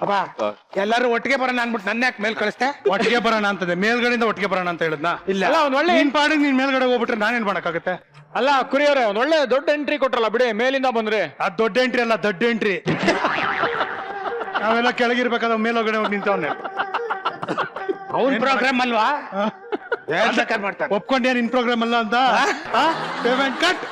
ಅಪ್ಪ ಎಲ್ಲಾರು ಒಟ್ಟಿಗೆ ಬರೋಣ ಅನ್ಬಿಟ್ಟು ನನ್ನ ಯಾಕೆ ಮೇಲ್ ಕಳಿಸ್ತೆ? ಒಟ್ಟಿಗೆ ಬರೋಣ ಅಂತದೆ, ಮೇಲ್ಗಡೆಯಿಂದ ಒಟ್ಟಿಗೆ ಬರೋಣ ಅಂತ ಹೇಳಿದ್ನ? ಇಲ್ಲ. ಅಲ್ಲ ಒಂದ್ ಒಳ್ಳೆ ನೀನ್ ಪಾಡಿಗೆ ನೀನ್ ಮೇಲ್ಗಡೆ ಹೋಗ್ಬಿಟ್ರೆ ನಾನೇನ್ ಮಾಡಕ್ಕಾಗತ್ತೆ? ಅಲ್ಲ ಕುರಿಯವ್ರೆ ಒಂದ್ ಒಳ್ಳೆ ದೊಡ್ಡ ಎಂಟ್ರಿ ಕೊಟ್ರಲ್ಲ ಬಿಡಿ, ಮೇಲಿಂದ ಬಂದ್ರಿ. ಅದ್ ದೊಡ್ಡ ಎಂಟ್ರಿ ಅಲ್ಲ, ದೊಡ್ಡ ಎಂಟ್ರಿ. ನಾವೆಲ್ಲ ಕೆಳಗಿರ್ಬೇಕಾದ್ರೆ ಮೇಲೊಗಡೆ ಹೋಗಿ ನಿಂತವನ್ನೆ. ಅವ್ನ್ ಪ್ರೋಗ್ರಾಮ್ ಅಲ್ವಾ? ಮಾಡ್ತಾರೆ. ಒಪ್ಕೊಂಡ್ಯಾ ನಿನ್ ಪ್ರೋಗ್ರಾಮ್ ಅಲ್ಲ ಅಂತ? Payment cut.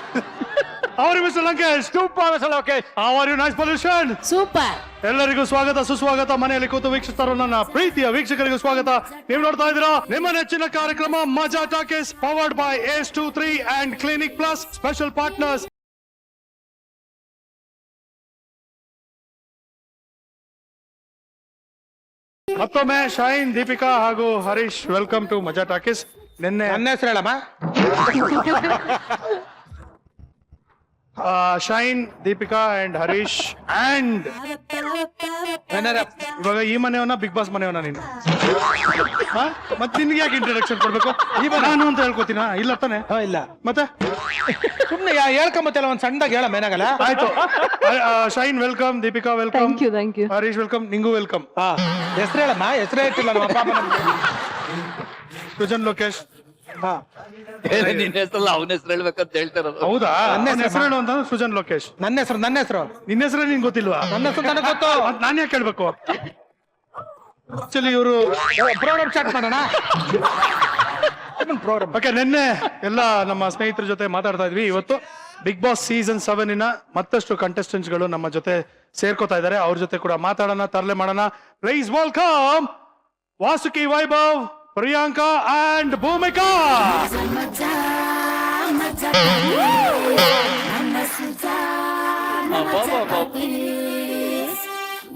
ಅವ್ರ mister Lankesh. Super Lokesh. How are you? Nice pollution. Super. ಎಲ್ಲರಿಗೂ ಸ್ವಾಗತ ಸುಸ್ವಾಗತ. ಮನೆಯಲ್ಲಿ ಕೂತು ವೀಕ್ಷಿಸ್ತಾರೋ ನನ್ನ ಪ್ರೀತಿಯ ವೀಕ್ಷಕರಿಗೂ ಸ್ವಾಗತ. ನೀವು ನೋಡ್ತಾ ಇದ್ದೀರಾ ನಿಮ್ಮ ನೆಚ್ಚಿನ ಕಾರ್ಯಕ್ರಮ Majaa Talkies, powered by ACE23 and clinic Plus, special partners. ಮತ್ತೊಮ್ಮೆ ಶೈನ್, ದೀಪಿಕಾ ಹಾಗೂ ಹರೀಶ್, ವೆಲ್ಕಮ್ ಟು ಮಜಾ ಟಾಕೀಸ್. ನಿನ್ನೆ ನನ್ನ ಹೆಸರು ಹೇಳಮ್ಮ. Shine, Deepika and Harish and ಇವಾಗ ಈ ಮನೆಯವನ ಬಿಗ್ ಬಾಸ್ ಮನೆಯವನ ನೀನು? ಮತ್ತೆ ನಿನ್ಗೆ ಯಾಕೆ ಇಂಟ್ರೊಡಕ್ಷನ್ ಕೊಡ್ಬೇಕು? ನಾನು ಅಂತ ಹೇಳ್ಕೊತೀನ? ಇಲ್ಲ ತಾನೆ? ಇಲ್ಲ ಮತ್ತೆ ಸುಮ್ನೆ ಹೇಳ್ಕೊಂಬತ್ತಲ್ಲ, ಒಂದ್ ಸಣ್ಣದಾಗ ಹೇಳ ಮೇನಾಗಲ್ಲ. ಆಯ್ತು. Shine welcome, Deepika welcome, thank you. Harish welcome, ನಿಂಗೂ ವೆಲ್ಕಮ್. ಹೆಸರು ಹೇಳಮ್ಮ. ಹೆಸರೇ ಇಟ್ಟಿಲ್ಲ ನಮ್ಮ ಅಪ್ಪ ಅಮ್ಮ ನಮ್ಗೆ. ಸೃಜನ್ ಲೋಕೇಶ್. ನಿನ್ನ ಹೆಸರಲ್ಲ ಅವನ ಹೆಸರು ಹೇಳ್ಬೇಕಂತ ಹೇಳ್ತಾರದು. ಹೌದಾ? ನನ್ನ ಹೆಸರು ಹೇಳು ಅಂತಂದ್ರೆ ಸೃಜನ್ ಲೋಕೇಶ್. ನನ್ನ ಹೆಸರು ನಿನ್ನ ಹೆಸರೇ ನಿನ್ ಗೊತ್ತಿಲ್ವಾ? ನನ್ನ ಹೆಸರು ನನಗೆ ಗೊತ್ತು. ನಾನ್ ಯಾಕೆ ಹೇಳ್ಬೇಕು? ಆಕ್ಚುಲಿ ಇವರು ಪ್ರೋಗ್ರಾಮ್ ಸ್ಟಾರ್ಟ್ ಮಾಡೋಣ. Program okay. ನಿನ್ನೆ ಎಲ್ಲ ನಮ್ಮ ಸ್ನೇಹಿತರ ಜೊತೆ ಮಾತಾಡ್ತಾ ಇದ್ವಿ. ಇವತ್ತು ಬಿಗ್ ಬಾಸ್ ಸೀಸನ್ 7 ಮತ್ತಷ್ಟು ಕಂಟೆಸ್ಟೆಂಟ್ಸ್ ಗಳು ನಮ್ಮ ಜೊತೆ ಸೇರ್ಕೋತಾ ಇದ್ದಾರೆ. ಅವ್ರ ಜೊತೆ ಕೂಡ ಮಾತಾಡೋಣ, ತರಲೆ ಮಾಡೋಣ. Please welcome Vasuki, Vaibhav, Priyanka and Bhumika.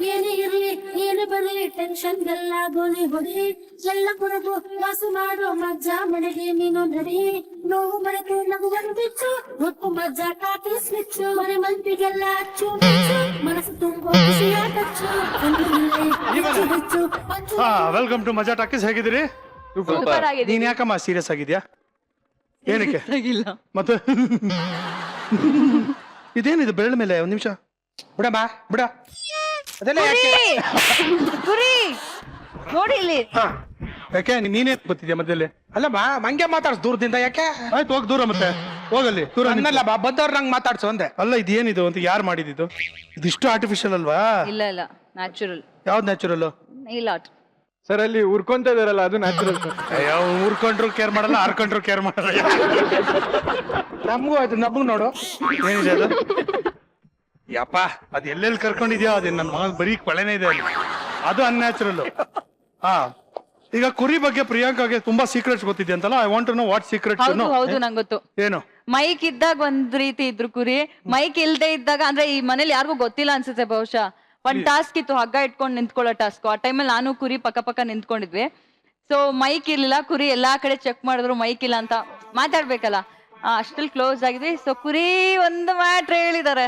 ಏನೇ ಇರ್ಲಿ ಏನು ಬರಲಿ ಟೆನ್ಷನ್ ಎಲ್ಲ ಗೋಲಿ ಹೊಡಿ ಎಲ್ಲ ಕೊಡಗು ವಾಸು ಮಾಡೋ ಮಜ್ಜಾ ಮನೆಗೆ ನೀನು ನಡಿ ನೋವು ಮರೆತು ನಗುವನ್ನು ಬಿಚ್ಚು ಹೊತ್ತು ಮಜ್ಜಾ ಕಾಟಿ ಸ್ವಿಚ್ಚು ಮನೆ ಮಂದಿಗೆಲ್ಲ ಅಚ್ಚು ಮನಸ್ಸು ತುಂಬ ಖುಷಿಯ ಟಚ್ಚು ಹೆಚ್ಚು ವೆಲ್ಕಮ್ ಟು ಮಜಾ ಟಾಕೀಸ್. ಹೇಗಿದ್ದೀರಿ? ಸೂಪರ್ ಆಗಿದೆ. ನೀನ್ ಯಾಕಮ್ಮ ಸೀರಿಯಸ್ ಆಗಿದ್ಯಾ? ಏನಕ್ಕೆ? ಆಗಿಲ್ಲ. ಮತ್ತೆ ಇದೇನಿದು ಬೆರಳ ಮೇಲೆ? ಒಂದ್ ನಿಮಿಷ ಬಿಡಮ್ಮ ಬಿಡ. ಅದೆಲ್ಲ ಯಾಕೆ? ಗುರಿ ನೋಡಿ ಇಲ್ಲಿ. ಯಾಕೆ ನೀನೇ ಬರ್ತಿದ್ಯಾ ಮಧ್ಯದಲ್ಲಿ? ಅಲ್ಲಮ್ಮ ಮಂಗೆ ಮಾತಾಡ್ಸ್ ದೂರದಿಂದ ಯಾಕೆ? ಆಯ್ತು, ಹೋಗ್ ದೂರ. ಮತ್ತೆ ಹೋಗಲ್ಲಿ ದೂರ. ನನ್ನಲ್ಲ ಬಂದವ್ರ ನಂಗೆ ಮಾತಾಡ್ಸು ಅಂದೆ. ಅಲ್ಲ, ಇದೇನಿದು ಅಂತ ಯಾರು ಮಾಡಿದ್ದು? ಇದಿಷ್ಟು ಆರ್ಟಿಫಿಷಿಯಲ್ ಅಲ್ವಾ? ಇಲ್ಲ ಇಲ್ಲ, ನ್ಯಾಚುರಲ್. ಯಾವ್ದು ನ್ಯಾಚುರಲ್? Nile art. ಸರ್ ಅಲ್ಲಿ ಉರ್ಕೊಂತ ಇದಾರಲ್ಲ ಅದು ನ್ಯಾಚುರಲ್ ಸರ್. ಊರ್ಕೊಂಡ್ರು ಕೇರ್ ಮಾಡಲ್ಲ, ಹರ್ಕೊಂಡ್ರು ಕೇರ್ ಮಾಡಲ್ಲ. ನಮಗೂ ಆಯ್ತು, ನಮಗ್ ನೋಡು. ಏನಿದೆ ಅದು? ಯಪ್ಪ, ಅದ್ ಎಲ್ಲೆಲ್ಲಿ ಕರ್ಕೊಂಡಿದ್ಯಾ? ಅದೇ ನನ್ನ ಮಗ ಬರೀ ಕೊಳೆನೇ ಇದೆ ಅಲ್ಲಿ. ಅದು ಅನ್ಯಾಚುರಲ್. ಹಾ, ಈಗ ಕುರಿ ಬಗ್ಗೆ ಪ್ರಿಯಾಂಕಾಗೆ ತುಂಬಾ ಸೀಕ್ರೆಟ್ಸ್ ಗೊತ್ತಿದೆ ಅಂತಲ್ಲ. I want to know what secrets. ಹೌದು ಹೌದು, ನಂಗೆ ಗೊತ್ತು. ಏನು? ಮೈಕ್ ಇದ್ದಾಗ ಒಂದ್ ರೀತಿ ಇದ್ರು ಕುರಿ, ಮೈಕ್ ಇಲ್ದೇ ಇದ್ದಾಗ ಅಂದ್ರೆ ಈ ಮನೇಲಿ ಯಾರಿಗೂ ಗೊತ್ತಿಲ್ಲ ಅನ್ಸುತ್ತೆ ಬಹುಶಃ. ಒಂದ್ ಟಾಸ್ಕ್ ಇತ್ತು, ಹಗ್ಗ ಇಟ್ಕೊಂಡು ನಿಂತ್ಕೊಳ್ಳೋ ಟಾಸ್ಕ್. ಆ ಟೈಮಲ್ಲಿ ನಾನು ಕುರಿ ಪಕ್ಕ ನಿಂತ್ಕೊಂಡಿದ್ವಿ. ಸೊ ಮೈಕ್ ಇರ್ಲಿಲ್ಲ, ಕುರಿ ಎಲ್ಲಾ ಕಡೆ ಚೆಕ್ ಮಾಡಿದ್ರು, ಮೈಕ್ ಇಲ್ಲ ಅಂತ ಮಾತಾಡ್ಬೇಕಲ್ಲ. ಅಷ್ಟಲ್ಲಿ ಕ್ಲೋಸ್ ಆಗಿದ್ವಿ. ಸೊ ಕುರಿ ಒಂದು ಮ್ಯಾಟ್ರ್ ಹೇಳಿದಾರೆ.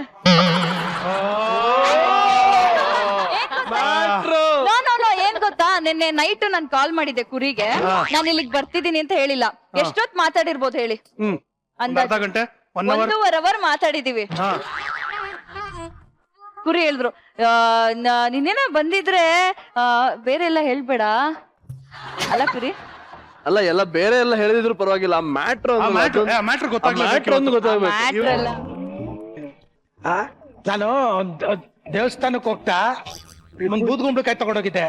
ಏನ್ ಗೊತ್ತಾ, ನಿನ್ನೆ ನೈಟ್ ನಾನು ಕಾಲ್ ಮಾಡಿದ್ದೆ ಕುರಿಗೆ, ನಾನು ಇಲ್ಲಿಗೆ ಬರ್ತಿದ್ದೀನಿ ಅಂತ ಹೇಳಿಲ್ಲ. ಎಷ್ಟೊತ್ ಮಾತಾಡಿರ್ಬೋದು ಹೇಳಿ? ಅರ್ಧ ಗಂಟೆ, 1 hour, 1.5 hour ಮಾತಾಡಿದೀವಿ. ಕುರಿ ಹೇಳಿದ್ರು, ನಿನ್ನೇನ ಬಂದಿದ್ರೆ ಬೇರೆ ಎಲ್ಲ ಹೇಳ್ಬೇಡ ಅಲ್ಲ ಕುರಿ. ಅಲ್ಲ, ಎಲ್ಲ ಬೇರೆ ಎಲ್ಲ ಹೇಳಿದ್ರು ಪರವಾಗಿಲ್ಲ, ಮ್ಯಾಟ್ರ್ ಮ್ಯಾಟ್ರ್ ಗೊತ್ತಾಗ್ಬೇಕು. ಒಂದು ಗೊತ್ತಾಗ್ಬೇಕು. ಮ್ಯಾಟ್ರ್ ಅಲ್ಲ. ನಾನು ದೇವಸ್ಥಾನಕ್ಕೆ ಹೋಗ್ತಾ ಒಂದ್ ಬೂದ್ಗುಂಬ್ಳಕಾಯಿ ತಗೊಂಡೋಗಿದ್ದೆ.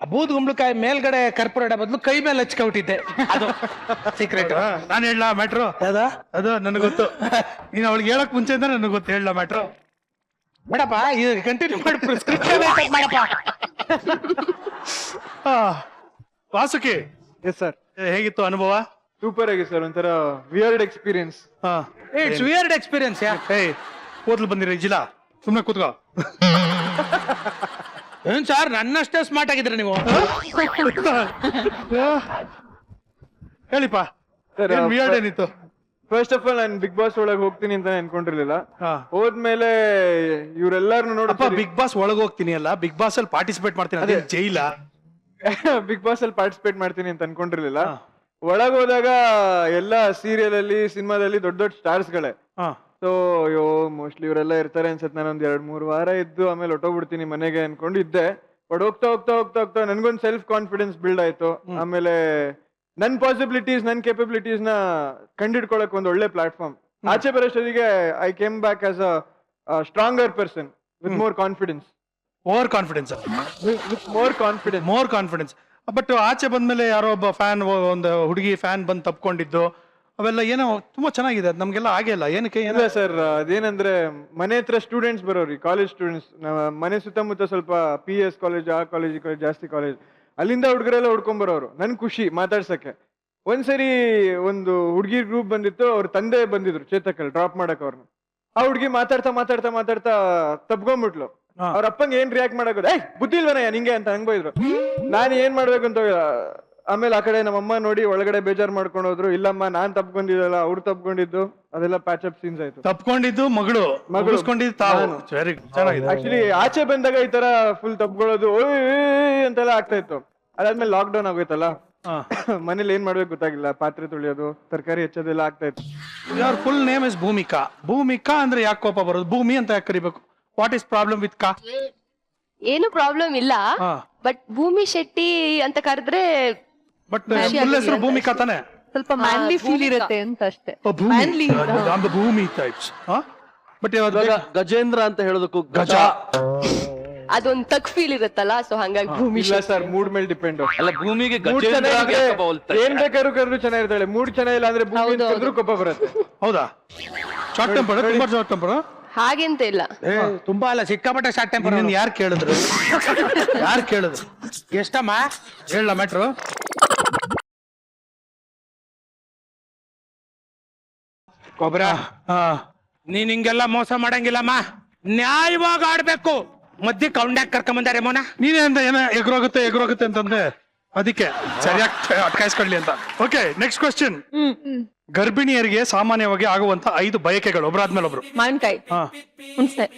ಆ ಬೂದ್ಗುಂಬ್ಳಕಾಯಿ ಮೇಲ್ಗಡೆ ಕರ್ಪೂರ ಬದಲು ಕೈ ಮೇಲೆ ಹಚ್ಕೊಬಿಟ್ಟಿದ್ದೆ. ಅದು ಸೀಕ್ರೆಟ್. ನಾನು ಹೇಳ ಮ್ಯಾಟ್ರು? ಅದು ನನಗೆ ಗೊತ್ತು. ನೀನ್ ಅವಳಿಗೆ ಹೇಳಕ್ ಮುಂಚೆಯಿಂದ ನನಗೆ ಗೊತ್ತು. ಹೇಳ ಮ್ಯಾಟ್ರು ಬೇಡಪ್ಪ, ಇದು ಕಂಟಿನ್ಯೂ ಮಾಡಿ. ಪ್ರಿಸ್ಕ್ರಿಪ್ಷನ್ ಮಾಡಪ್ಪ. Vasuki, yes sir. ಹೇಗಿತ್ತು ಅನುಭವ? ಸೂಪರ್ ಆಗಿದೆ ಸರ್, ಒಂಥರ weird experience. It's weird experience. ಕೂದಲು ಬಂದಿರ ಜಿಲ್ಲ, ಸುಮ್ನೆ ಕೂತ್ಕೋ. ಏನ್ ಸರ್, ನನ್ನಷ್ಟೇ ಸ್ಮಾರ್ಟ್ ಆಗಿದ್ರೆ ನೀವು? ಹೇಳಿಪ್ಪ, ವಿಯರ್ಡ್ ಏನಿತ್ತು? ಫಸ್ಟ್ ಆಫ್ ಆಲ್ ನಾನು ಬಿಗ್ ಬಾಸ್ ಒಳಗೆ ಹೋಗ್ತೀನಿ ಅಂತ ಅನ್ಕೊಂಡಿರ್ಲಿಲ್ಲ. ಹೋದ್ಮೇಲೆ ಇವ್ರೆಲ್ಲಾರು ನೋಡಪ್ಪ, ಬಿಗ್ ಬಾಸ್ ಒಳಗೆ ಹೋಗ್ತೀನಿ ಅಲ್ಲ, ಬಿಗ್ ಬಾಸ್ ಅಲ್ಲಿ ಪಾರ್ಟಿಸಿಪೇಟ್ ಮಾಡ್ತೀನಿ. ಅದೇ ಜೈಲ. ಬಿಗ್ ಬಾಸ್ ಅಲ್ಲಿ ಪಾರ್ಟಿಸಿಪೇಟ್ ಮಾಡ್ತೀನಿ ಅಂತ ಅನ್ಕೊಂಡಿರ್ಲಿಲ್ಲ. ಒಳಗ್ ಹೋದಾಗ ಎಲ್ಲ ಸೀರಿಯಲ್ ಅಲ್ಲಿ, ಸಿನಿಮಾದಲ್ಲಿ ದೊಡ್ಡ ದೊಡ್ಡ ಸ್ಟಾರ್ಸ್ ಗಳೇ. ಸೊ ಅಯ್ಯೋ, ಮೋಸ್ಟ್ಲಿ ಇವರೆಲ್ಲ ಇರ್ತಾರೆ ಅನ್ಸತ್. ನಾನು ಒಂದ್ 2-3 ವಾರ ಇದ್ದು ಆಮೇಲೆ ಹೊಟ್ಟೋಗ್ಬಿಡ್ತೀನಿ ಮನೆಗೆ ಅನ್ಕೊಂಡು ಇದ್ದೆ. ಬಟ್ ಹೋಗ್ತಾ ಹೋಗ್ತಾ ಹೋಗ್ತಾ ಹೋಗ್ತಾ ನನ್ಗೊಂದು ಸೆಲ್ಫ್ ಕಾನ್ಫಿಡೆನ್ಸ್ ಬಿಲ್ಡ್ ಆಯ್ತು. ಆಮೇಲೆ ನನ್ ಪಾಸಿಬಿಲಿಟೀಸ್ ನನ್ ಕೇಪಬಿಲಿಟೀಸ್ ನ ಕಂಡಿಡ್ಕೊಳಕ್ ಒಂದು ಒಳ್ಳೆ ಪ್ಲಾಟ್ಫಾರ್ಮ್. ಆಚೆ ಬರೋಷ್ಟೊತ್ತಿಗೆ I came back as a stronger person with more confidence. Over confidence, more confidence. But ಆಚೆ ಬಂದ್ಮೇಲೆ ಯಾರೋ ಒಬ್ಬ ಫ್ಯಾನ್, ಒಂದು ಹುಡುಗಿ ಫ್ಯಾನ್ ಬಂದು ತಪ್ಕೊಂಡಿದ್ದು ಅವೆಲ್ಲ ಏನೋ ತುಂಬಾ ಚೆನ್ನಾಗಿದೆ. ಅದು ನಮ್ಗೆಲ್ಲ ಆಗಿಲ್ಲ. ಏನಕ್ಕೆ? ಇಲ್ಲ ಸರ್, ಅದೇನಂದ್ರೆ ಮನೆ ಹತ್ರ ಸ್ಟೂಡೆಂಟ್ಸ್ ಬರೋರಿ, ಕಾಲೇಜ್ ಸ್ಟೂಡೆಂಟ್ಸ್. ಮನೆ ಸುತ್ತಮುತ್ತ ಸ್ವಲ್ಪ PS ಕಾಲೇಜ್, ಆ ಕಾಲೇಜ್ ಜಾಸ್ತಿ ಕಾಲೇಜ್, ಅಲ್ಲಿಂದ ಹುಡುಗರೆಲ್ಲ ಹುಡ್ಕೊಂಡ್ ಬರೋರು. ನನ್ ಖುಷಿ ಮಾತಾಡ್ಸಕ್ಕೆ. ಒಂದ್ಸರಿ ಒಂದು ಹುಡುಗಿ ಗ್ರೂಪ್ ಬಂದಿತ್ತು, ಅವ್ರ ತಂದೆ ಬಂದಿದ್ರು ಚೇತಕಲ್ ಡ್ರಾಪ್ ಮಾಡಕ್ ಅವ್ರನ್ನ. ಆ ಹುಡುಗಿ ಮಾತಾಡ್ತಾ ಮಾತಾಡ್ತಾ ಮಾತಾಡ್ತಾ ತಪ್ಕೊಂಡ್ಬಿಟ್ಲು. ಅವ್ರ ಅಪ್ಪಂಗೆ ಏನ್ ರಿಯಾಕ್ಟ್ ಮಾಡಕ್ ಬುದ್ಧಿ ಇಲ್ವನಯ್ಯ ನಿಂಗೆ ಅಂತ ಹಂಗ್ ಬೈದ್ರು. ನಾನು ಏನ್ ಮಾಡ್ಬೇಕು ಅಂತ. ಆಮೇಲೆ ಆ ಕಡೆ ನಮ್ಮಮ್ಮ ನೋಡಿ ಒಳಗಡೆ ಬೇಜಾರ್ ಮಾಡ್ಕೊಂಡು ಹೋದ್ರು. ಇಲ್ಲಮ್ಮ ನಾನ್ ತಪ್ಕೊಂಡಿದ್ದಲ್ಲ, ಅವ್ರು ತಪ್ಕೊಂಡಿದ್ದು. ಅದೆಲ್ಲ ಪ್ಯಾಚ್ ಅಪ್ ಸೀನ್ಸ್ ಆಯ್ತು. ತಪ್ಕೊಂಡಿದ್ದು ಮಗಳು, ಮಗಳಿಸ್ಕೊಂಡಿದ್ದು ತಾವು. ವೆರಿ ಚೆನ್ನಾಗಿದೆ. ಆಕ್ಚುಲಿ ಆಚೆ ಬಂದಾಗ ಈ ತರ ಫುಲ್ ತಪ್ಕೊಳ್ಳೋದು ಅಂತೆಲ್ಲ ಆಗ್ತಾ ಇತ್ತು. ಅದಾದ್ಮೇಲೆ ಲಾಕ್ ಡೌನ್ ಆಗೋಯ್ತಲ್ಲ, ಮನೇಲಿ ಏನ್ ಮಾಡ್ಬೇಕು ಗೊತ್ತಾಗಿಲ್ಲ. ಪಾತ್ರೆ ತೊಳೆಯೋದು, ತರಕಾರಿ ಹೆಚ್ಚೋದೆಲ್ಲ ಆಗ್ತಾ ಇತ್ತು. Your full name is Bhumika. Bhumika ಅಂದ್ರೆ ಯಾಕೆ ಕೋಪ ಬರೋದು? ಭೂಮಿ ಅಂತ ಯಾಕೆ ಕರಿಬೇಕು? ವಾಟ್ ಇಸ್ ಪ್ರಾಬ್ಲಮ್ ವಿತ್ ಕಾ? ಏನು ಪ್ರಾಬ್ಲಮ್ ಇಲ್ಲ, ಬಟ್ ಭೂಮಿ ಶೆಟ್ಟಿ ಅಂತ ಕರೆದ್ರೆ ಬಟ್ ಫುಲ್ ಹೆಸರು ಭೂಮಿಕಾ ತಾನೆ? ಸ್ವಲ್ಪ ಮ್ಯಾನ್ಲಿ ಫೀಲ್ ಇರುತ್ತೆ ಅಂತ ಅಷ್ಟೇ. ಭೂಮಿ ಟೈಪ್ಸ್. ಬಟ್ ಗಜೇಂದ್ರ ಅಂತ ಹೇಳೋದಕ್ಕೂ ಗಜ, ಅದೊಂದ್ ತಕ್ ಫೀಲ್ ಇರುತ್ತಲ್ಲ, ಸೊ ಹಂಗಾಗಿ ಭೂಮಿ ಇಲ್ಲ ಸರ್, ಮೂಡ್ ಮೇಲೆ ಡಿಪೆಂಡ್. ಅಲ್ಲ, ಭೂಮಿಗೆ ಮೂಡ್ ಗಜೇಂದ್ರ ಚೆನ್ನಾಗಿದ್ರೆ ಏನ್ ಬೇಕಾದ್ರೂ ಕರೆದ್ರು ಚೆನ್ನಾಗಿರ್ತಾಳೆ. ಮೂಡ್ ಚೆನ್ನಾಗಿಲ್ಲ ಅಂದ್ರೆ ಭೂಮಿ ಕರೆದ್ರು ಕೋಪ ಬರುತ್ತೆ. ಹೌದಾ? ಶಾರ್ಟ್ ಟೆಂಪರ್, ತುಂಬಾ ಶಾರ್ಟ್ ಟೆಂಪರ್. ಹಾಗೆಂತ ಇಲ್ಲ, ತುಂಬಾ ಅಲ್ಲ, ಸಿಕ್ಕಾಪಟ್ಟೆ ಶಾರ್ಟ್ ಟೆಂಪರ್. ಯಾರು ಕೇಳಿದ್ರು? ಯಾರು ಕೇಳಿದ್ರು? ಎಷ್ಟಮ್ಮ ಹೇಳ ಮ್ಯಾಟ್ರು. ಕೊಬ್ರ, ನೀನ್ ಹಿಂಗೆಲ್ಲ ಮೋಸ ಮಾಡಂಗಿಲ್ಲಮ್ಮ. ನ್ಯಾಯವಾಗಿ ಆಡ್ಬೇಕು. ಮಧ್ಯೆ ಕೌಂಡ್ಯಾಕ್ ಕರ್ಕೊಂಬಂದಾರೆ ಮೋನ. ನೀನೇ ಅಂತ ಏನ ಎಗ್ರೋಗುತ್ತೆ ಅಂತಂದ್ರೆ ಅದಕ್ಕೆ ಸರಿಯಾಗಿ ಅಟ್ಕಾಯಿಸ್ಕೊಳ್ಳಿ ಅಂತ. Okay, next question. ಗರ್ಭಿಣಿಯರಿಗೆ ಸಾಮಾನ್ಯವಾಗಿ ಆಗುವಂತ 5 ಬಯಕೆಗಳು, ಒಬ್ರಾದ್ಮೇಲೆ ಒಬ್ರು. ಮಾವಿನಕಾಯಿ, ಹಾ,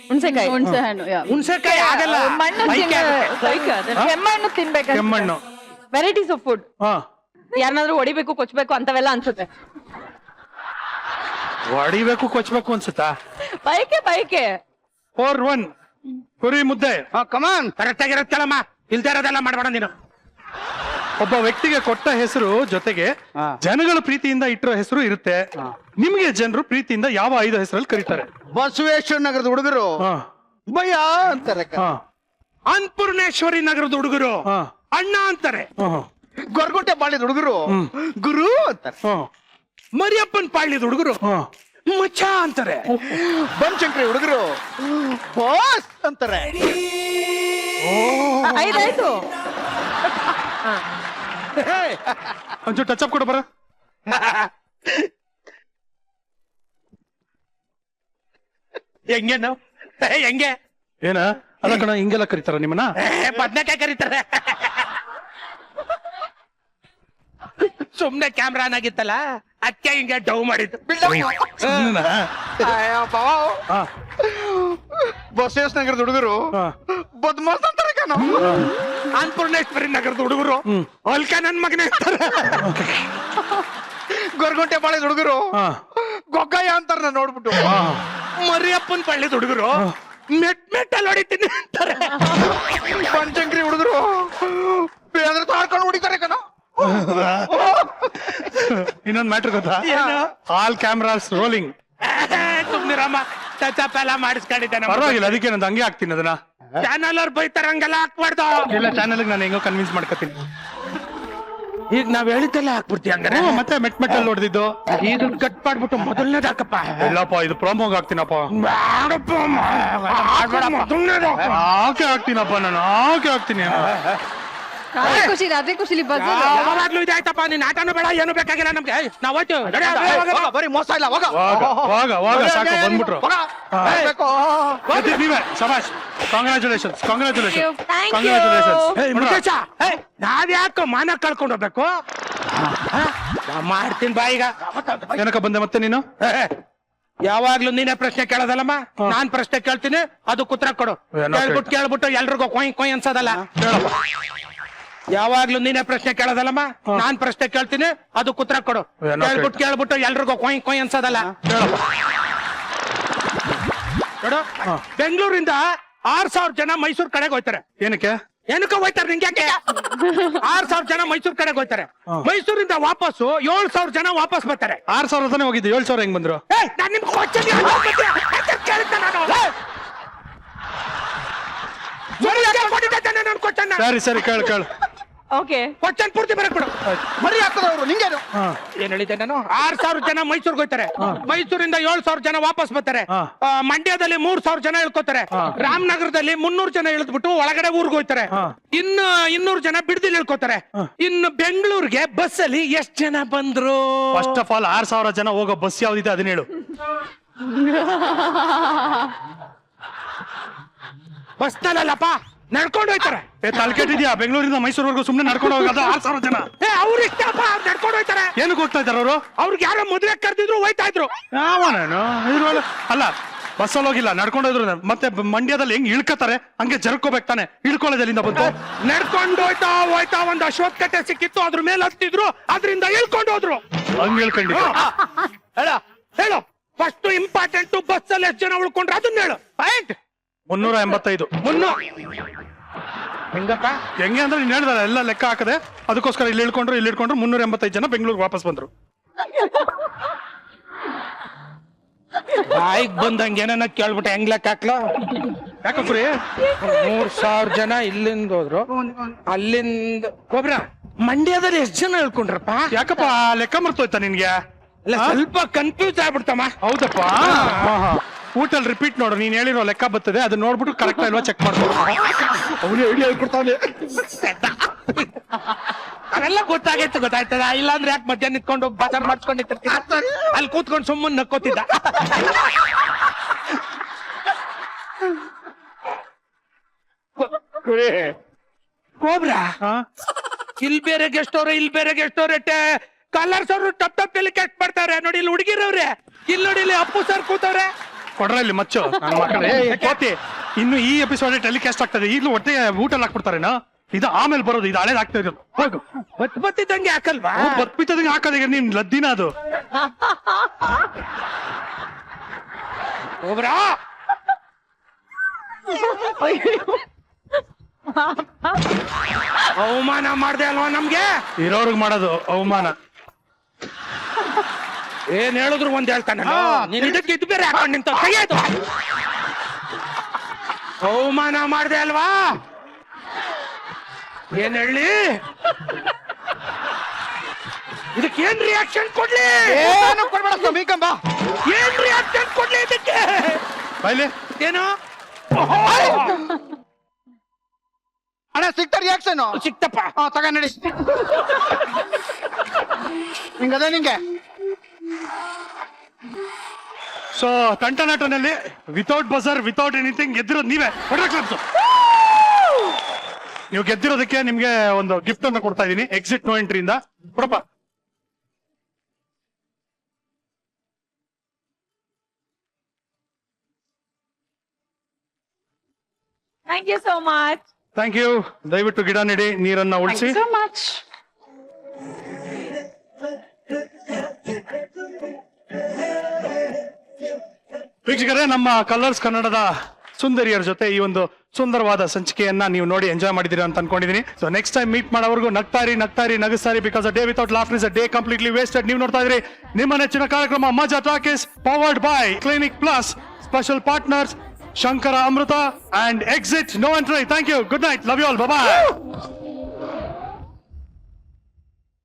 ಹುಣಸೆಕಾಯಿ, ಹುಣಸೆ ಹಣ್ಣು, ಹುಣ್ಸೆಕಾಯಿ ಆಗಲ್ಲ, ಕೆಮ್ಮಣ್ಣು ತಿನ್ಬೇಕು, ಕೆಮ್ಮಣ್ಣು, ವೆರೈಟೀಸ್ ಆಫ್ ಫುಡ್. ಹಾ, ಯಾರನ್ನಾದ್ರೂ ಹೊಡಿಬೇಕು, ಕೊಚ್ಚಬೇಕು ಅಂತವೆಲ್ಲ ಅನ್ಸುತ್ತೆ. ಹೊಡಿಬೇಕು, ಕೊಚ್ಚಬೇಕು ಅನ್ಸುತ್ತಾ? ಬಯಕೆ 4-1 ಕುರಿ ಮುದ್ದೆ. ಕಮಾನ್, ಕರೆಕ್ಟ್ ಆಗಿರತ್ತಲ್ಲಮ್ಮ. ಇಲ್ದೇ ಇರೋದೆಲ್ಲ ಮಾಡ್ಬೇಡ ನೀನು. ಒಬ್ಬ ವ್ಯಕ್ತಿಗೆ ಕೊಟ್ಟ ಹೆಸರು ಜೊತೆಗೆ ಜನಗಳ ಪ್ರೀತಿಯಿಂದ ಇಟ್ಟಿರೋ ಹೆಸರು ಇರುತ್ತೆ. ನಿಮ್ಗೆ ಜನರು ಪ್ರೀತಿಯಿಂದ ಯಾವ 5 ಹೆಸರಲ್ಲಿ ಕರೀತಾರೆ? ಬಸವೇಶ್ವರ ನಗರದ ಹುಡುಗರು ಭಯ ಅಂತಾರೆ, ಅನ್ನಪೂರ್ಣೇಶ್ವರಿ ನಗರದ ಹುಡುಗರು ಅಣ್ಣ ಅಂತಾರೆ, ಗೊರಗುಂಟೆ ಬಾಳಿದ ಹುಡುಗರು ಗುರು ಅಂತಾರೆ, ಮರಿಯಪ್ಪನ್ ಪಾಳ್ಯದ ಹುಡುಗರು ಮಚ್ಚ ಅಂತಾರೆ, ಬನಶಂಕರಿ ಹುಡುಗರು ಬಾಸ್ ಅಂತಾರೆ. ಆಯ್ತಾಯ್ತು. ಒಂಚೂರು ಟಚ್ ಅಪ್ ಕೊಡ ಬರ. ಹೆಂಗೆ ನಾವು ಹೆಂಗೆ ಏನ ಅಲ್ಲ ಕಣ, ಹಿಂಗೆಲ್ಲ ಕರೀತಾರ ನಿಮ್ಮನ್ನ? ಬದ್ನೆಕಾಯಿ ಕರೀತಾರೆ. ಸುಮ್ನೆ ಕ್ಯಾಮ್ರಾ ಆಗಿತ್ತಲ್ಲ, ಅದಕ್ಕೆ ಹಿಂಗೆ ಡೌ ಮಾಡಿದ್ದು. ಬಸವೇಶ್ವರ ನಗರದ ಹುಡುಗರು ಬದ್ಮಾಸ್ ಅಂತಾರೆ. ಅನ್ನಪೂರ್ಣೇಶ್ವರಿ ನಗರದ ಹುಡುಗರು ಅಲ್ಕ ನನ್ ಮಗನೇ ಅಂತಾರೆ. ಗೊರಗುಂಟೆ ಬಾಳಿದ ಹುಡುಗರು ಗೊಗ್ಗಯ್ಯ ಅಂತಾರ. ನಾನು ನೋಡ್ಬಿಟ್ಟು ಮರಿಯಪ್ಪನ್ ಪಳ್ಳಿದ ಹುಡುಗರು ಮೆಟ್ಟಲ್ಲಿ ಹೊಡಿತೀನಿ ಅಂತಾರೆ. ಬನಶಂಕರಿ ಹುಡುಗರು ಬೇದ್ರೆ ತಾಡ್ಕೊಂಡು ಹೊಡಿತಾರೆ ಕಣ. ಇನ್ನೊಂದ್ ಮ್ಯಾಟ್ರ್ ಗೊತ್ತಾ? All cameras rolling. ಸುಮ್ನಿರಮ್ಮ, ಟಚ್ ಅಪ್ ಎಲ್ಲ ಮಾಡಿಸ್ಕೊಂಡಿದ್ದೆ. ಪರವಾಗಿಲ್ಲ, ಅದಕ್ಕೆ ನಾನು ಹಂಗೆ ಹಾಕ್ತೀನಿ ಅದನ್ನ. ಚಾನಲ್ ಅವ್ರು ಬೈತಾರ, ಹಂಗೆಲ್ಲ ಹಾಕ್ಬಾರ್ದು. ಎಲ್ಲ ಚಾನಲ್ ನಾನು ಹೆಂಗೋ ಕನ್ವಿನ್ಸ್ ಮಾಡ್ಕೊತೀನಿ. ಈಗ ನಾವ್ ಹೇಳಿದ್ದೆಲ್ಲ ಹಾಕ್ಬಿಡ್ತಿ ಹಂಗಾರೆ. ಮತ್ತೆ ಮೆಟ್ಟಲ್ಲಿ ಹೊಡೆದಿದ್ದು ಇದು ಕಟ್ ಮಾಡ್ಬಿಟ್ಟು ಮೊದಲನೇದು ಹಾಕಪ್ಪ. ಇಲ್ಲಪ್ಪ, ಇದು ಪ್ರೋಮೋಗ್ ಹಾಕ್ತೀನಪ್ಪ. ಹಾಕಿ ಹಾಕ್ತೀನಪ್ಪ, ನಾನು ಹಾಕಿ ಹಾಕ್ತೀನಿ. ರಾತ್ರಿ ಖುಷಿಲಿ ಯಾವಾಗ್ಲೂ ಇದಾಯ್ತಪ್ಪ. ನೀನ್ ಆಟನೂ ಬೇಡ, ಏನು ಬೇಕಾಗಿಲ್ಲ ನಮ್ಗೆ. ನಾವ್ ಹೋಯ್ತು ಬರೀ ಮೋಸ ಇಲ್ಲ. ಸಾಕು, ಬಂದ್ಬಿಟ್ರು. ನೀವೇ ಶಬಾಷ್. ಕಾಂಗ್ರಾಚುಲೇಷನ್ಸ್. ನಾವ್ ಯಾಕೆ ಮಾನ ಕಳ್ಕೊಂಡು ಹೋಗ್ಬೇಕು? ಮಾಡ್ತೀನಿ ಬಾ. ಈಗ ಏನಕ್ಕ ಬಂದೆ ಮತ್ತೆ ನೀನು? ಯಾವಾಗ್ಲೂ ನೀನೇ ಪ್ರಶ್ನೆ ಕೇಳೋದಲ್ಲಮ್ಮ, ನಾನ್ ಪ್ರಶ್ನೆ ಕೇಳ್ತೀನಿ, ಅದು ಉತ್ತರ ಕೊಡು. ಕೇಳ್ಬಿಟ್ಟು ಎಲ್ರಿಗೂ ಕೊಯ್ ಕೊಯ್ ಅನ್ಸೋದಲ್ಲ. ಯಾವಾಗ್ಲೂ ನೀನೇ ಪ್ರಶ್ನೆ ಕೇಳೋದಲ್ಲಮ್ಮ, ನಾನ್ ಪ್ರಶ್ನೆ ಕೇಳ್ತೀನಿ, ಅದು ಉತ್ತರ ಕೊಡು. ಕೇಳ್ಬಿಟ್ಟು ಎಲ್ರಿಗೂ ಕೊಯ್ ಕೊಯ್ ಅನ್ಸೋದಲ್ಲ. ನೋಡು, ಬೆಂಗಳೂರಿಂದ 6,000 ಜನ ಮೈಸೂರ್ ಕಡೆಗೆ ಹೋಗ್ತಾರೆ. ಏನಕ್ಕೆ? ಏನಕ್ಕ ಹೋಯ್ತಾರೆ ನಿಂಗೆ ಯಾಕೆ 6,000 ಜನ ಮೈಸೂರ್ ಕಡೆಗೆ ಹೋಯ್ತಾರೆ. ಮೈಸೂರಿಂದ ವಾಪಸ್ಸು 7,000 ಜನ ವಾಪಸ್ ಬರ್ತಾರೆ. 6,000 ತಾನೇ ಹೋಗಿದ್ದು, 7,000 ಹೆಂಗ್ ಬಂದ್ರು? ನಾನ್ ನಿಮ್ಗೆ question ಕೇಳ್ತೆ ನಾನು. ನಾನು question ನ. ಸರಿ ಕೇಳು. ಓಕೆ question ಪೂರ್ತಿ ಬರಕ್ ಬಿಡು. ಮರಿ ಹಾಕೋದವ್ರು ನಿಂಗೇನು? ಏನ್ ಹೇಳಿದ್ದೆ ನಾನು? 6,000 ಜನ ಮೈಸೂರ್ಗೆ ಹೋಗ್ತಾರೆ. ಮೈಸೂರಿಂದ 7,000 ಜನ ವಾಪಸ್ ಬರ್ತಾರೆ. ಮಂಡ್ಯದಲ್ಲಿ 3,000 ಜನ ಇಳ್ಕೋತಾರೆ. ರಾಮನಗರದಲ್ಲಿ 300 ಜನ ಇಳಿದ್ಬಿಟ್ಟು ಒಳಗಡೆ ಊರ್ಗ್ ಹೋಗ್ತಾರೆ. ಇನ್ನು 200 ಜನ ಬಿಡದಿಲ್ ಇಳ್ಕೋತಾರೆ. ಇನ್ನು ಬೆಂಗಳೂರಿಗೆ ಬಸ್ ಅಲ್ಲಿ ಎಷ್ಟ್ ಜನ ಬಂದ್ರು? ಫಸ್ಟ್ ಆಫ್ ಆಲ್ 6,000 ಜನ ಹೋಗೋ ಬಸ್ ಯಾವ್ದಿದೆ ಅದನ್ನ ಹೇಳು. ಬಸ್ ನಲ್ಲಪ್ಪ, ನಡ್ಕೊಂಡು ಹೋಯ್ತಾರೆ. ತಲೆಕೆಟ್ಟಿದ್ಯಾ? ಬೆಂಗಳೂರಿಂದ ಮೈಸೂರ್ವರೆಗೂ ಸುಮ್ನೆ ನಡ್ಕೊಂಡು ಹೋಗೋದು 6,000 ಜನ. ಅವ್ರ ಇಷ್ಟಪ್ಪ, ನಡ್ಕೊಂಡು ಹೋಯ್ತಾರೆ. ಏನಕ್ಕೆ ಹೋಗ್ತಾ ಇದಾರೆ ಅವರು? ಅವ್ರಿಗೆ ಯಾರೋ ಮದುವೆ ಕರೆದಿದ್ರು ಹೋಯ್ತಾ ಇದ್ರು. ಅಲ್ಲ, ಬಸ್ಸಲ್ಲಿ ಹೋಗಿಲ್ಲ, ನಡ್ಕೊಂಡು ಹೋದ್ರು. ಮತ್ತೆ ಮಂಡ್ಯದಲ್ಲಿ ಹೆಂಗ್ ಇಳ್ಕತಾರೆ ಹಂಗೆ ಜರ್ಕೋಬೇಕು ತಾನೆ, ಇಳ್ಕೊಳ್ಳೋದಲ್ಲಿಂದ ಬಂತು. ನಡ್ಕೊಂಡು ಹೋಯ್ತಾ ಒಂದು ಅಶ್ವತ್ಥ ಕಟ್ಟೆ ಸಿಕ್ಕಿತ್ತು, ಅದ್ರ ಮೇಲೆ ಹತ್ತಿದ್ರು, ಅದರಿಂದ ಇಳ್ಕೊಂಡು ಹೋದ್ರು. ಹಂಗ್ ಇಳ್ಕೊಂಡಿದ್ದೆ. ಹೇಳು ಫಸ್ಟ್ ಇಂಪಾರ್ಟೆಂಟ್, ಬಸ್ ಅಲ್ಲಿ ಎಷ್ಟು ಜನ ಉಳ್ಕೊಂಡ್ರೆ ಅದನ್ನ ಹೇಳು. ಪಾಯಿಂಟ್ 385. ಹೆಂಗಪ್ಪ? ಹೆಂಗೆ ಅಂದ್ರೆ ನೀನ್ ಹೇಳಿದಲ್ಲ, ಎಲ್ಲ ಲೆಕ್ಕ ಹಾಕದೆ, ಅದಕ್ಕೋಸ್ಕರ ಇಲ್ಲಿ ಇಳ್ಕೊಂಡ್ರು 385 ಜನ ಬೆಂಗಳೂರಿಗೆ ವಾಪಸ್ ಬಂದ್ರು. ಬಾಯಿಗೆ ಬಂದಂಗೆ ಏನನ್ನ ಕೇಳ್ಬಿಟ್ಟೆ, ಹೆಂಗ್ ಲೆಕ್ಕ ಹಾಕ್ಲೋ? ಯಾಕಂದ್ರೆ 3,000 ಜನ ಇಲ್ಲಿಂದ ಹೋದ್ರು, ಅಲ್ಲಿಂದ ಒಬ್ರ ಮಂಡ್ಯದಲ್ಲಿ ಎಷ್ಟು ಜನ ಇಳ್ಕೊಂಡ್ರಪ್ಪ? ಯಾಕಪ್ಪ ಲೆಕ್ಕ ಮರ್ತೋಯ್ತಾ ನಿನ್ಗೆ? ಇಲ್ಲ, ಸ್ವಲ್ಪ ಕನ್ಫ್ಯೂಸ್ ಆಗ್ಬಿಡ್ತಮ್ಮ. ಹೌದಪ್ಪ. ಊಟಲ್ಲಿ ರಿಪೀಟ್ ನೋಡು, ನೀನ್ ಹೇಳಿರೋ ಲೆಕ್ಕ ಬರ್ತದೆ, ಅದನ್ನ ನೋಡ್ಬಿಟ್ಟು ಕರೆಕ್ಟ್ ಇಲ್ವಾ ಚೆಕ್ ಮಾಡ್ಕೊಂಡು ಅವನೇ ಐಡಿಯಾ ಹೇಳ್ಕೊಡ್ತಾನೆ. ಅವೆಲ್ಲ ಗೊತ್ತಾಯ್ತದ. ಇಲ್ಲಾಂದ್ರೆ ಯಾಕೆ ಮಧ್ಯಾಹ್ನ ನಿಂತ್ಕೊಂಡು ಬಾಜಾರ್ ಮಾಡ್ಸ್ಕೊಂಡಿರ್ತೀನಿ, ಅಲ್ಲಿ ಕೂತ್ಕೊಂಡು ಸುಮ್ಮನೆ ನಕ್ಕೋತಿದ್ದ. ಕೋಬ್ರಾ, ಇಲ್ಲಿ ಬೇರೆ ಗೆಸ್ಟ್ ಅವ್ರೆ ಕಲರ್ಸ್ ಅವರು ಟಪ್ ಟೆಲಿಕಾಸ್ಟ್ ಮಾಡ್ತಾರೆ ನೋಡಿ. ಇಲ್ಲಿ ಹುಡುಗಿರವ್ರೆ, ಇಲ್ಲಿ ನೋಡಿ, ಇಲ್ಲಿ ಅಪ್ಪು ಸರ್ ಕೂತವ್ರೆ. ಕೊಡ್ರ ಇಲ್ಲಿ ಮಚ್ಚು ನನ್ನ ಮಕ್ಕಳೇ. ಕೋತಿ, ಇನ್ನು ಈ ಎಪಿಸೋಡ್ ಟೆಲಿಕಾಸ್ಟ್ ಆಗ್ತದೆ, ಈಗಲೂ ಹೊಟ್ಟೆ ಊಟ ಹಾಕ್ಬಿಡ್ತಾರೇನಾ? ಇದು ಆಮೇಲೆ ಬರೋದು, ಇದು ಹಳೇದ್ ಆಗ್ತಾ ಇರೋದು. ಹೋಗು, ಬತ್ತಿದ್ದಂಗೆ ಹಾಕಲ್ವಾ? ಬತ್ಬಿತ್ತದಂಗೆ ಹಾಕೋದೀಗ ನೀನ್ ಲದ್ದಿನ ಅದು. ಕೋಬ್ರಾ, ಅವಮಾನ ಮಾಡ್ದೆ ಅಲ್ವಾ ನಮ್ಗೆ? ಇರೋರ್ಗ್ ಮಾಡೋದು ಅವಮಾನ. ಏನ್ ಹೇಳಿದ್ರು ಒಂದ್ ಹೇಳ್ತಾನೆ. ನೀನ್ ಇದಕ್ಕೆ ಇದು ಬೇರೆ ಹಾಕೊಂಡು ನಿಂತ ಕೈಯಾಯ್ತು. ಅವಮಾನ ಮಾಡ್ದೆ ಅಲ್ವಾ? ಏನ್ ಹೇಳಿ? ಇದಕ್ಕೆ ಏನ್ ರಿಯಾಕ್ಷನ್ ಕೊಡ್ಲಿ? ಏನ್ ರಿಯಾಕ್ಷನ್ ಕೊಡ್ಲಿ ಇದಕ್ಕೆ? ಬಾಯ್ಲಿ ಏನು ಅಣ್ಣ ಸಿಕ್ತ ರಿಯಾಕ್ಷನ್ ಸಿಕ್ತಪ್ಪ? ತಗ ನಡಿ. ಹಿಂಗದ ನಿಂಗೆ. ಸೊ ಕಂಟನಾಟನಲ್ಲಿ ವಿತೌಟ್ ಬಜರ್, ವಿತೌಟ್ ಎನಿಥಿಂಗ್ ಗೆದ್ದಿರೋದು ನೀವೇ. ಕ್ಲಬ್ಸ್, ನೀವು ಗೆದ್ದಿರೋದಕ್ಕೆ ನಿಮ್ಗೆ ಒಂದು ಗಿಫ್ಟ್ ಅನ್ನು ಕೊಡ್ತಾ ಇದೀನಿ. ಎಕ್ಸಿಟ್ ನೋ ಎಂಟ್ರಿ ಇಂದ ಕೊಡಪ್ಪ. Thank you so much. Thank you. ದಯವಿಟ್ಟು ಗಿಡ ನೆಡಿ, ನೀರನ್ನ ಉಳಿಸಿ. So much. ವೀಕ್ಷಕರೇ, ನಮ್ಮ ಕಲರ್ಸ್ ಕನ್ನಡದ ಸುಂದರಿಯರ ಜೊತೆ ಈ ಒಂದು ಸುಂದರವಾದ ಸಂಚಿಕೆಯನ್ನ ನೀವು ನೋಡಿ ಎಂಜಾಯ್ ಮಾಡಿದೀರಾ ಅಂತ ಅನ್ಕೊಂಡಿದೀನಿ. ಸೊ ನೆಕ್ಸ್ಟ್ ಟೈಮ್ ಮೀಟ್ ಮಾಡೋವರೆಗೂ ನಗ್ತಾರಿ ನಗಿಸ್ತಾರಿ, because a day without laughter is a day completely wasted. ನೀವು ನೋಡ್ತಾ ಇದ್ರಿ ನಿಮ್ಮ ನೆಚ್ಚಿನ ಕಾರ್ಯಕ್ರಮ Majaa Talkies, powered by Clinic Plus, special partners Shankara Amrutha and Exit No Entry. Thank you, good night, love you all, bye by.